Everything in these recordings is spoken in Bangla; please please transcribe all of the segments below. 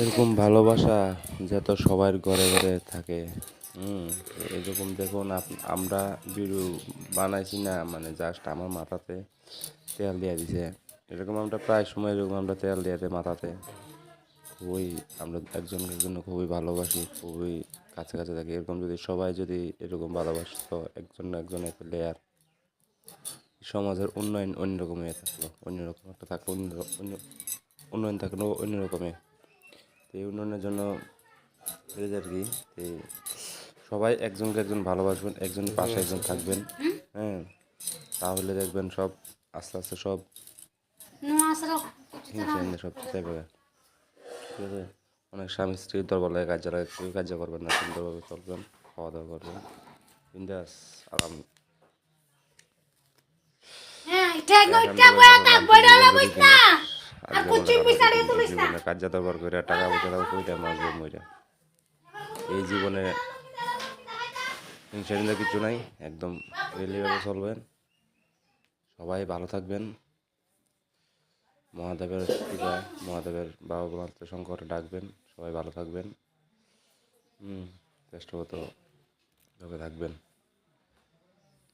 এরকম ভালোবাসা যত সবার ঘরে ঘরে থাকে। এরকম দেখুন আমরা ভিডিও বানাইছি না, মানে জাস্ট আমার মাথাতে তেল দিয়ে দিছে। এরকম আমরা প্রায় সময় এরকম আমরা তেল দিয়ে দিই মাথাতে। খুবই আমরা একজনকে একজন খুবই ভালোবাসি, খুবই কাছে কাছে থাকি। এরকম যদি সবাই যদি এরকম ভালোবাসতো একজন না একজনের পেলে, আর সমাজের উন্নয়ন অন্যরকম হয়ে থাকলো, অন্যরকম একটা থাকলো, উন্নয়ন থাকলো অন্যরকমে। তো এই উন্নয়নের জন্য এই আর কি, সবাই একজনকে একজন ভালোবাসবেন, একজনের পাশে একজন থাকবেন। হ্যাঁ, তাহলে দেখবেন সব আস্তে আস্তে সব হিংসা সব চাইবে। ঠিক আছে, অনেক স্বামী স্ত্রীর দরবলায় কার্য করবেন না, সুন্দরভাবে চলবেন, খাওয়া দাওয়া করবেন, বিন্দাস আরাম। জীবনে কার্য দরবার করে টাকা পয়সা দাও কইটা মাসবে মইরা। এই জীবনে হিংসা কিছু নাই, একদম ফ্রিলিভাবে চলবেন, সবাই ভালো থাকবেন। মহাদেবের পূজায় মহাদেবের বাবা মাত্র শঙ্কর ডাকবেন, সবাই ভালো থাকবেন। চেষ্টাগতভাবে থাকবেন,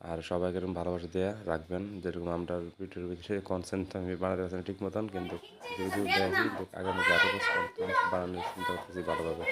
আর সবাইকে এরকম ভালোবাসা দেওয়া রাখবেন। যেরকম আমরা ভিডিওর ভিতরে কনসেন্ট আমি বানাতে পারছি না ঠিক মতন, কিন্তু কিছু দেখি আগামীতে আরও বানানোর চিন্তা করতেছি ভালোভাবে।